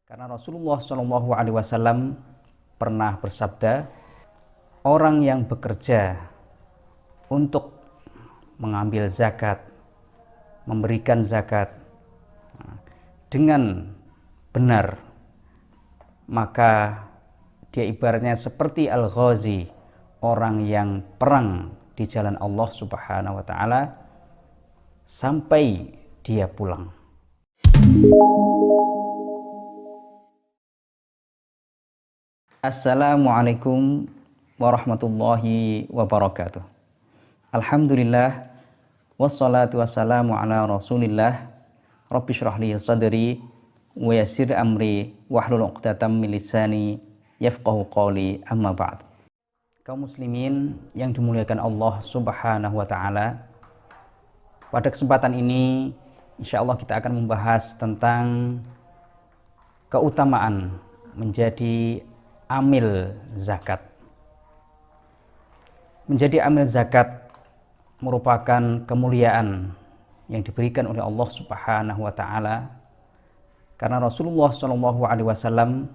Karena Rasulullah Shallallahu Alaihi Wasallam pernah bersabda, orang yang bekerja untuk mengambil zakat, memberikan zakat dengan benar, maka dia ibaratnya seperti al-ghazi, orang yang perang di jalan Allah Subhanahu wa taala sampai dia pulang. Assalamualaikum warahmatullahi wabarakatuh. Alhamdulillah, wassalatu wassalamu ala rasulillah. Rabbi shrah li sadri wa yassir amri wahlul 'uqdatam min lisani yafqahu qawli, amma ba'd. Kaum muslimin yang dimuliakan Allah Subhanahu wa taala, pada kesempatan ini insyaallah kita akan membahas tentang keutamaan menjadi amil zakat. Menjadi amil zakat merupakan kemuliaan yang diberikan oleh Allah Subhanahu wa taala, karena Rasulullah Shallallahu Alaihi Wasallam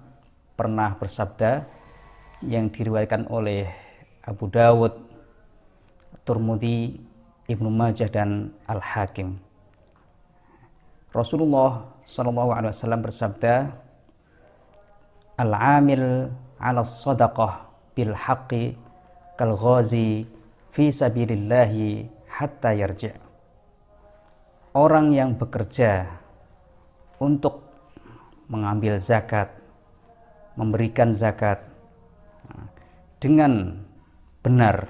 pernah bersabda yang diriwayatkan oleh Abu Dawud, Tirmidzi, Ibnu Majah dan Al-Hakim. Rasulullah Shallallahu Alaihi Wasallam bersabda, al-amil ala sadaqah bil haqqi kal ghazi fi sabilillahi hatta yarji'. Orang yang bekerja untuk mengambil zakat, memberikan zakat dengan benar,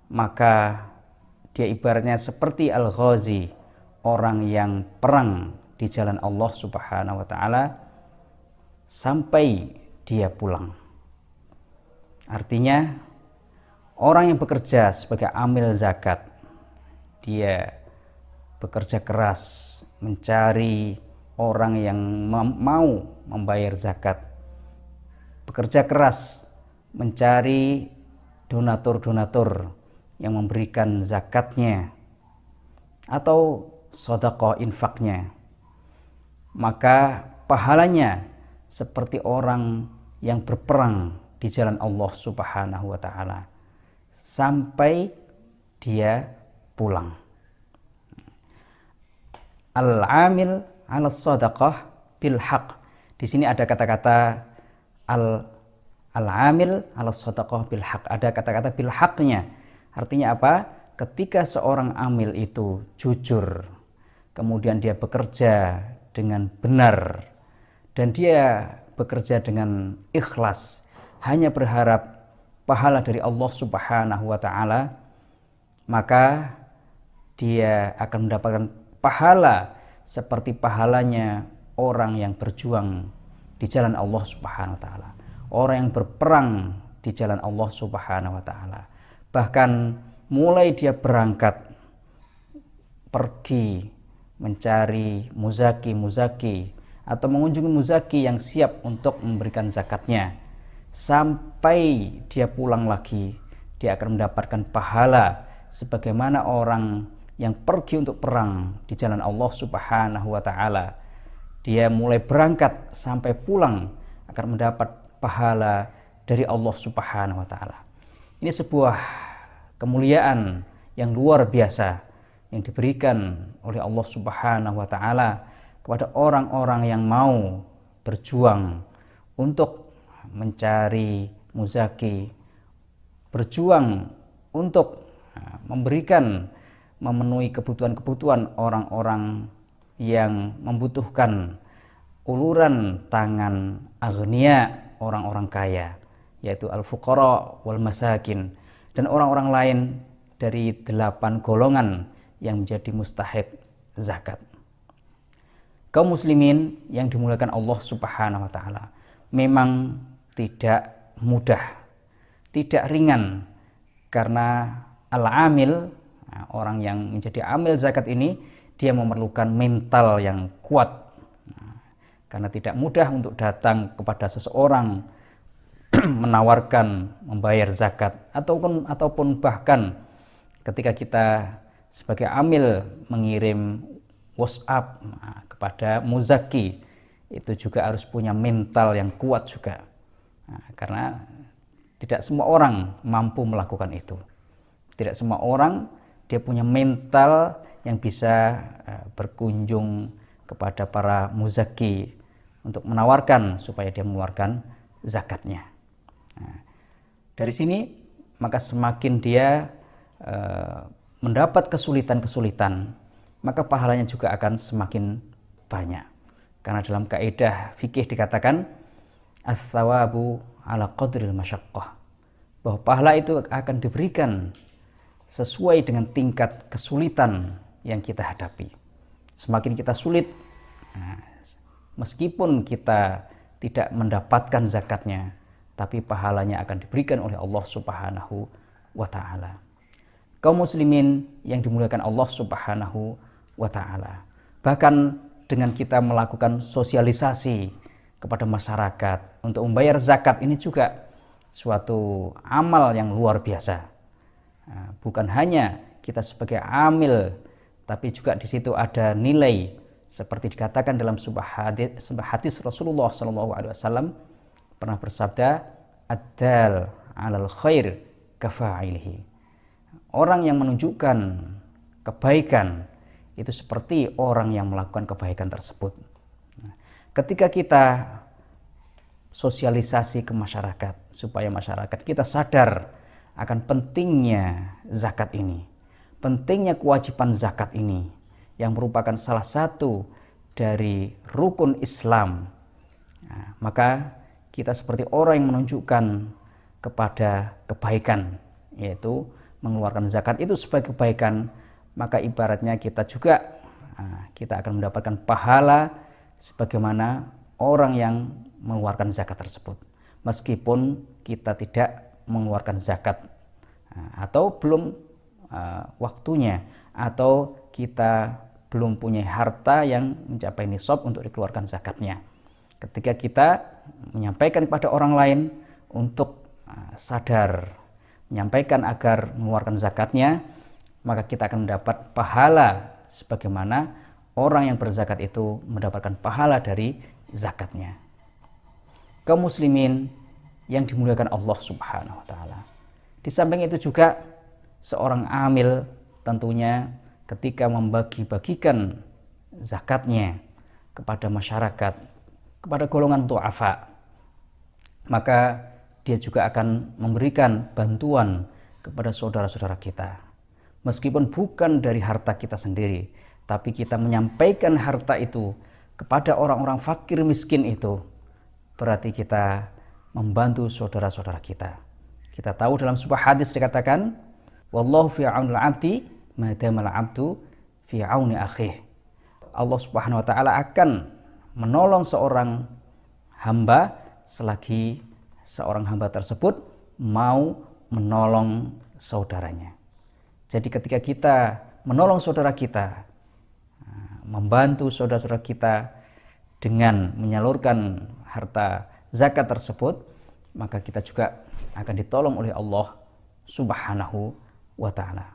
maka dia ibaratnya seperti al-ghazi, orang yang perang di jalan Allah Subhanahu wa taala sampai dia pulang. Artinya, orang yang bekerja sebagai amil zakat, dia bekerja keras mencari orang yang mau membayar zakat, bekerja keras mencari donatur-donatur yang memberikan zakatnya atau sedekah infaknya, maka pahalanya seperti orang yang berperang di jalan Allah Subhanahu wa taala sampai dia pulang. Al-amil 'ala shadaqah bil haqq. Di sini ada kata-kata al-amil 'ala shadaqah bil haqq. Ada kata-kata bil haqqnya. Artinya apa? Ketika seorang amil itu jujur, kemudian dia bekerja dengan benar, dan dia bekerja dengan ikhlas, hanya berharap pahala dari Allah Subhanahu wa taala, maka dia akan mendapatkan pahala seperti pahalanya orang yang berjuang di jalan Allah Subhanahu wa taala, orang yang berperang di jalan Allah Subhanahu wa taala. Bahkan mulai dia berangkat pergi mencari muzaki atau mengunjungi muzaki yang siap untuk memberikan zakatnya, sampai dia pulang lagi, dia akan mendapatkan pahala sebagaimana orang yang pergi untuk perang di jalan Allah Subhanahu wa taala. Dia mulai berangkat sampai pulang akan mendapat pahala dari Allah Subhanahu wa taala. Ini sebuah kemuliaan yang luar biasa yang diberikan oleh Allah Subhanahu wa taala kepada orang-orang yang mau berjuang untuk mencari muzaki, berjuang untuk memberikan, memenuhi kebutuhan-kebutuhan orang-orang yang membutuhkan uluran tangan aghnia, orang-orang kaya, yaitu al-fuqara wal masakin, dan orang-orang lain dari 8 golongan yang menjadi mustahik zakat. Kaum muslimin yang dimuliakan Allah Subhanahu wa taala, memang tidak mudah, tidak ringan, karena al-amil, orang yang menjadi amil zakat ini, dia memerlukan mental yang kuat, karena tidak mudah untuk datang kepada seseorang menawarkan membayar zakat, ataupun bahkan ketika kita sebagai amil mengirim WhatsApp kepada muzaki itu juga harus punya mental yang kuat juga. Nah, karena tidak semua orang mampu melakukan itu. Tidak semua orang dia punya mental yang bisa berkunjung kepada para muzaki untuk menawarkan supaya dia mengeluarkan zakatnya. Nah, dari sini maka semakin dia mendapat kesulitan-kesulitan, maka pahalanya juga akan semakin banyak. Karena dalam kaidah fikih dikatakan as-sawabu ala qadril masyaqqah, bahwa pahala itu akan diberikan sesuai dengan tingkat kesulitan yang kita hadapi. Semakin kita sulit, meskipun kita tidak mendapatkan zakatnya, tapi pahalanya akan diberikan oleh Allah Subhanahu wa ta'ala. Kaum muslimin yang dimuliakan Allah Subhanahu wa ta'ala, bahkan dengan kita melakukan sosialisasi kepada masyarakat untuk membayar zakat, ini juga suatu amal yang luar biasa. Bukan hanya kita sebagai amil, tapi juga di situ ada nilai seperti dikatakan dalam sebuah hadis Rasulullah SAW pernah bersabda, ad-dal 'alal khair kafa'ilihi. Orang yang menunjukkan kebaikan itu seperti orang yang melakukan kebaikan tersebut. Ketika kita sosialisasi ke masyarakat supaya masyarakat kita sadar akan pentingnya zakat ini, pentingnya kewajiban zakat ini yang merupakan salah satu dari rukun Islam, maka kita seperti orang yang menunjukkan kepada kebaikan, yaitu mengeluarkan zakat itu sebagai kebaikan, maka ibaratnya kita juga kita akan mendapatkan pahala sebagaimana orang yang mengeluarkan zakat tersebut, meskipun kita tidak mengeluarkan zakat atau belum waktunya, atau kita belum punya harta yang mencapai nisab untuk dikeluarkan zakatnya. Ketika kita menyampaikan kepada orang lain untuk sadar, menyampaikan agar mengeluarkan zakatnya, maka kita akan mendapat pahala sebagaimana orang yang berzakat itu mendapatkan pahala dari zakatnya. Kaum muslimin yang dimuliakan Allah Subhanahu wa ta'ala, di samping itu juga seorang amil tentunya ketika membagi-bagikan zakatnya kepada masyarakat, kepada golongan du'afa, maka dia juga akan memberikan bantuan kepada saudara-saudara kita. Meskipun bukan dari harta kita sendiri, tapi kita menyampaikan harta itu kepada orang-orang fakir miskin itu, berarti kita membantu saudara-saudara kita. Kita tahu dalam sebuah hadis dikatakan, wallahu fi aunil 'abdi ma damal 'abdu fi auni akhih. Allah Subhanahu wa ta'ala akan menolong seorang hamba selagi seorang hamba tersebut mau menolong saudaranya. Jadi ketika kita menolong saudara kita, membantu saudara-saudara kita dengan menyalurkan harta zakat tersebut, maka kita juga akan ditolong oleh Allah Subhanahu wa ta'ala.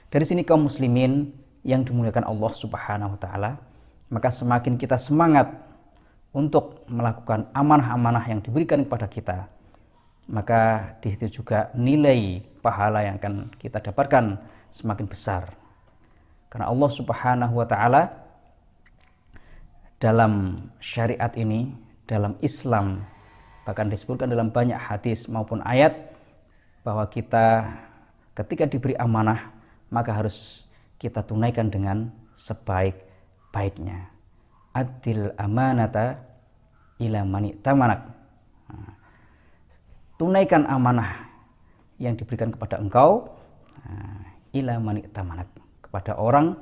Dari sini kaum muslimin yang dimuliakan Allah Subhanahu wa ta'ala, maka semakin kita semangat untuk melakukan amanah-amanah yang diberikan kepada kita, maka di situ juga nilai pahala yang akan kita dapatkan semakin besar. Karena Allah Subhanahu wa ta'ala dalam syariat ini, dalam Islam, bahkan disebutkan dalam banyak hadis maupun ayat, bahwa kita ketika diberi amanah, maka harus kita tunaikan dengan sebaik-baiknya. Adil amanata ila mani tamanak. Tunaikan amanah yang diberikan kepada engkau ila mani tamanak, kepada orang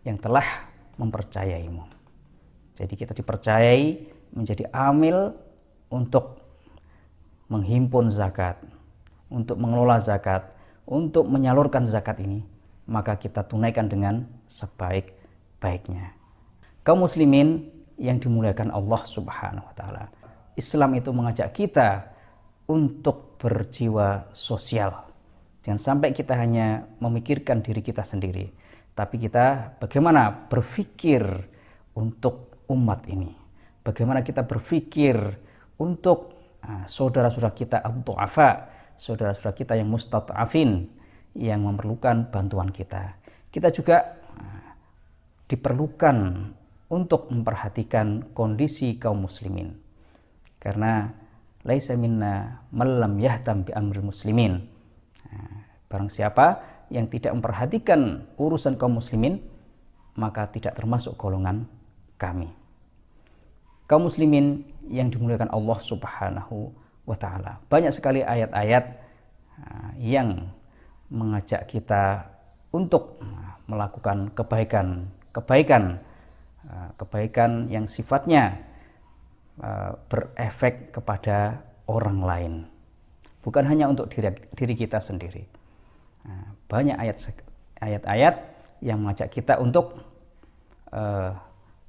yang telah mempercayaimu. Jadi kita dipercayai menjadi amil untuk menghimpun zakat, untuk mengelola zakat, untuk menyalurkan zakat ini, maka kita tunaikan dengan sebaik-baiknya. Kaum muslimin yang dimuliakan Allah Subhanahu wa ta'ala, Islam itu mengajak kita untuk berjiwa sosial. Jangan sampai kita hanya memikirkan diri kita sendiri, tapi kita bagaimana berpikir untuk umat ini, bagaimana kita berpikir untuk saudara-saudara kita ad-du'afa, saudara-saudara kita yang mustata'afin, yang memerlukan bantuan kita. Kita juga diperlukan untuk memperhatikan kondisi kaum muslimin. Karena laisa minna man lam yahtam bi amril muslimin. Barang siapa yang tidak memperhatikan urusan kaum muslimin, maka tidak termasuk golongan kami. Kaum muslimin yang dimuliakan Allah Subhanahu wa taala. Banyak sekali ayat-ayat yang mengajak kita untuk melakukan kebaikan yang sifatnya berefek kepada orang lain, bukan hanya untuk diri kita sendiri. Banyak ayat-ayat yang mengajak kita untuk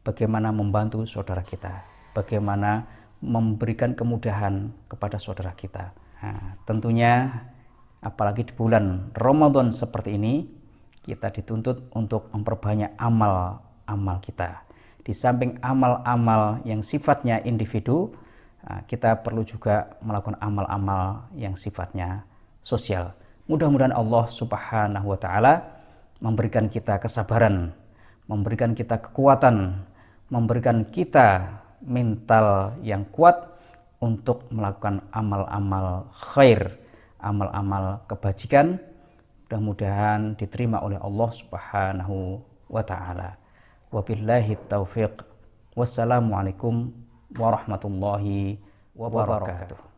bagaimana membantu saudara kita, bagaimana memberikan kemudahan kepada saudara kita. Tentunya apalagi di bulan Ramadan seperti ini, kita dituntut untuk memperbanyak amal-amal kita. Di samping amal-amal yang sifatnya individu, kita perlu juga melakukan amal-amal yang sifatnya sosial. Mudah-mudahan Allah Subhanahu wa taala memberikan kita kesabaran, memberikan kita kekuatan, memberikan kita mental yang kuat untuk melakukan amal-amal khair, amal-amal kebajikan. Mudah-mudahan diterima oleh Allah Subhanahu wa taala. Wabillahi taufiq. Wassalamualaikum warahmatullahi wabarakatuh.